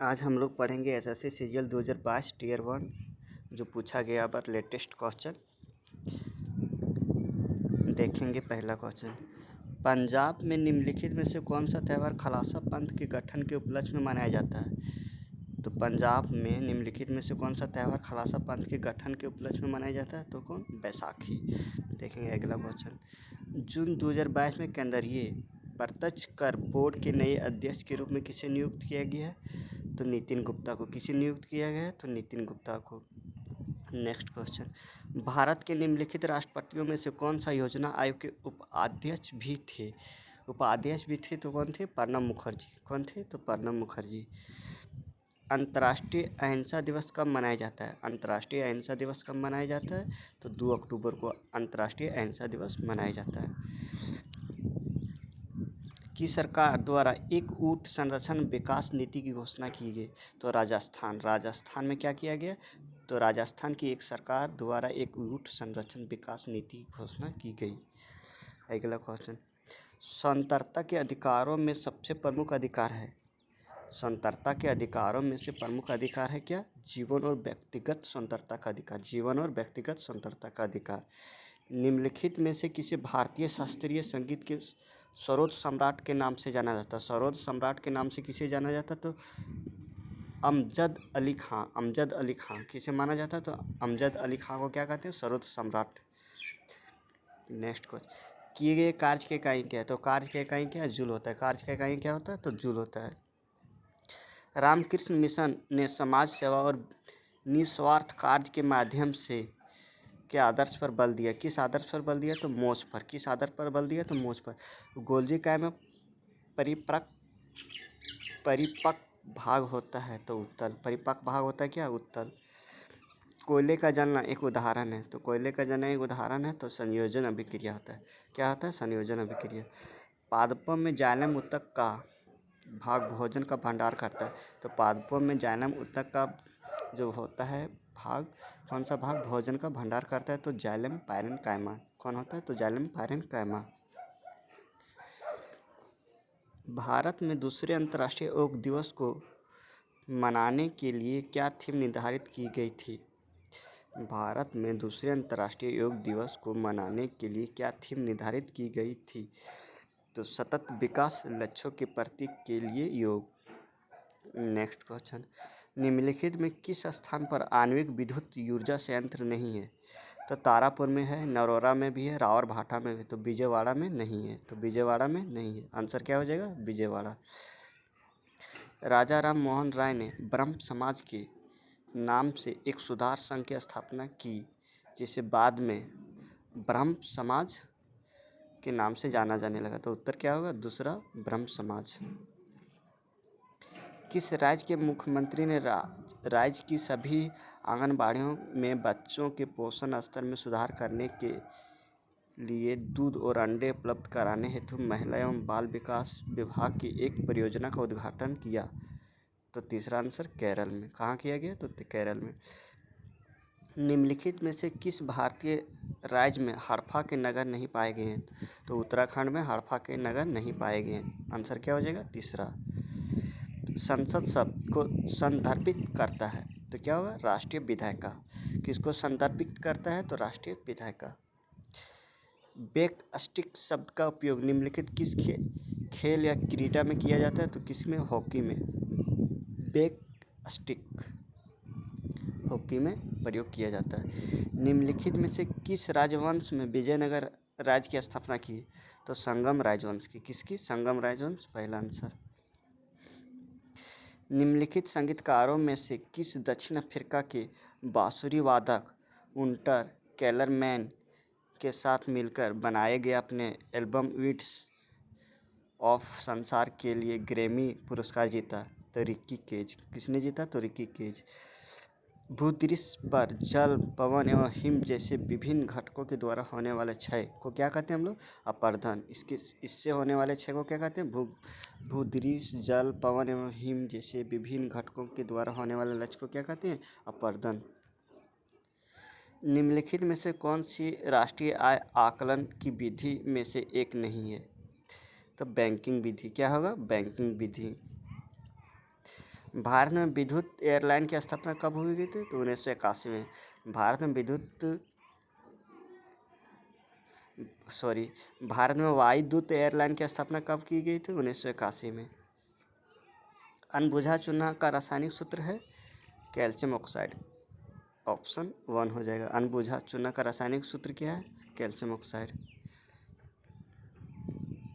आज हम लोग पढ़ेंगे एसएससी सीजीएल 2022 टीयर 1 जो पूछा गया पर लेटेस्ट क्वेश्चन देखेंगे। पहला क्वेश्चन, पंजाब में निम्नलिखित में से कौन सा त्यौहार खालसा पंथ के गठन के उपलक्ष्य में मनाया जाता है? तो पंजाब में निम्नलिखित में से कौन सा त्यौहार खालसा पंथ के गठन के उपलक्ष्य में मनाया जाता है? तो कौन? बैसाखी। देखेंगे अगला क्वेश्चन, जून 2022 में केंद्रीय प्रत्यक्ष कर बोर्ड के नए अध्यक्ष के रूप में किसे नियुक्त किया गया है? तो नितिन गुप्ता को। किसे नियुक्त किया गया है? तो नितिन गुप्ता को। नेक्स्ट क्वेश्चन, भारत के निम्नलिखित राष्ट्रपतियों में से कौन सा योजना आयोग के उपाध्यक्ष भी थे? उपाध्यक्ष भी थे तो कौन थे? प्रणब मुखर्जी। कौन थे? तो प्रणब मुखर्जी। अंतर्राष्ट्रीय अहिंसा दिवस कब मनाया जाता है? अंतर्राष्ट्रीय अहिंसा दिवस कब मनाया जाता है? तो 2 अक्टूबर को अंतर्राष्ट्रीय अहिंसा दिवस मनाया जाता है। की सरकार द्वारा एक ऊँट संरक्षण विकास नीति की घोषणा की गई? तो राजस्थान में क्या किया गया? तो राजस्थान की एक सरकार द्वारा एक ऊँट संरक्षण विकास नीति की घोषणा की गई। अगला क्वेश्चन, स्वतंत्रता के अधिकारों में सबसे प्रमुख अधिकार है? स्वतंत्रता के अधिकारों में से प्रमुख अधिकार है क्या? जीवन और व्यक्तिगत स्वतंत्रता का अधिकार। जीवन और व्यक्तिगत स्वतंत्रता का अधिकार। निम्नलिखित में से किसे भारतीय शास्त्रीय संगीत के सरोद सम्राट के नाम से जाना जाता है? सरोद सम्राट के नाम से किसे जाना जाता? तो अमजद अली खां। अमजद अली खां किसे माना जाता है? तो अमजद अली खां को क्या कहते हैं? सरोद सम्राट। नेक्स्ट क्वेश्चन, किए गए कार्य के इकाई क्या है? तो कार्य के इकाई क्या है? जूल होता है। कार्य के इकाई क्या होता है? तो जूल होता है। रामकृष्ण मिशन ने समाज सेवा और निस्वार्थ कार्य के माध्यम से क्या आदर्श पर बल दिया? किस आदर्श पर बल दिया? तो मोक्ष पर। किस आदर्श पर बल दिया? तो मोक्ष पर। गोल्जी काय में परिपक्व भाग होता है? तो उत्तल। परिपक्व भाग होता है क्या? उत्तल। कोयले का जलना एक उदाहरण है? तो कोयले का जलना एक उदाहरण है तो संयोजन अभिक्रिया होता है। क्या होता है? संयोजन अभिक्रिया। पादपों में जाइलम उत्तक का भाग भोजन का भंडार करता है? तो पादपों में जाइलम उत्तक का जो होता है भाग, कौन सा भाग भोजन का भंडार करता है? तो जाइलम पारेन्काइमा। कौन होता है? तो जाइलम पारेन्काइमा। भारत में दूसरे अंतर्राष्ट्रीय योग दिवस को मनाने के लिए क्या थीम निर्धारित की गई थी? भारत में दूसरे अंतर्राष्ट्रीय योग दिवस को मनाने के लिए क्या थीम निर्धारित की गई थी? तो सतत विकास लक्ष्यों के प्रतीक के लिए योग। नेक्स्ट क्वेश्चन, निम्नलिखित में किस स्थान पर आणविक विद्युत ऊर्जा संयंत्र नहीं है? तो तारापुर में है, नरोरा में भी है, रावरभाटा में भी। तो विजयवाड़ा में नहीं है। तो विजयवाड़ा में नहीं है। आंसर क्या हो जाएगा? विजयवाड़ा। राजा राम मोहन राय ने ब्रह्म समाज के नाम से एक सुधार संघ की स्थापना की जिसे बाद में ब्रह्म समाज के नाम से जाना जाने लगा। तो उत्तर क्या होगा? दूसरा, ब्रह्म समाज। किस राज्य के मुख्यमंत्री ने राज्य की सभी आंगनबाड़ियों में बच्चों के पोषण स्तर में सुधार करने के लिए दूध और अंडे उपलब्ध कराने हेतु महिला एवं बाल विकास विभाग की एक परियोजना का उद्घाटन किया? तो तीसरा आंसर केरल में। कहाँ किया गया? तो केरल में। निम्नलिखित में से किस भारतीय राज्य में हड़प्पा के नगर नहीं पाए गए हैं? तो उत्तराखंड में हड़प्पा के नगर नहीं पाए गए हैं। आंसर क्या हो जाएगा? तीसरा। संसद शब्द को संदर्भित करता है? तो क्या होगा? राष्ट्रीय विधायिका। किसको संदर्भित करता है? तो राष्ट्रीय विधायिका। बैक स्टिक शब्द का उपयोग निम्नलिखित किस खेल या क्रीड़ा में किया जाता है? तो किसमें? हॉकी में। बैक स्टिक हॉकी में प्रयोग किया जाता है। निम्नलिखित में से किस राजवंश में विजयनगर राज्य की स्थापना की? तो संगम राजवंश की। किसकी? संगम राजवंश। पहला आंसर। निम्नलिखित संगीतकारों में से किस दक्षिण अफ्रीका के बांसुरी वादक उल्टर कैलरमैन के साथ मिलकर बनाए गए अपने एल्बम विड्स ऑफ संसार के लिए ग्रैमी पुरस्कार जीता? तो रिकी केज। किसने जीता? तो रिकी केज। भूदृश्य पर जल, पवन एवं हिम जैसे विभिन्न घटकों के द्वारा होने वाले क्षय को क्या कहते हैं हम लोग? अपर्दन। इससे होने वाले क्षय को क्या कहते हैं? भूदृश्य, जल, पवन एवं हिम जैसे विभिन्न घटकों के द्वारा होने वाले लक्ष्य को क्या कहते हैं? अपर्दन। निम्नलिखित में से कौन सी राष्ट्रीय आय आकलन की विधि में से एक नहीं है? तो बैंकिंग विधि। क्या होगा? बैंकिंग विधि। भारत में विद्युत एयरलाइन की स्थापना कब हुई गई थी? तो 1981 में। भारत में भारत में वायुदूत एयरलाइन की स्थापना कब की गई थी? 1981 में। अनबुझा चूना का रासायनिक सूत्र है कैल्शियम ऑक्साइड। ऑप्शन 1 हो जाएगा। अनबुझा चूना का रासायनिक सूत्र क्या है? Calcium oxide.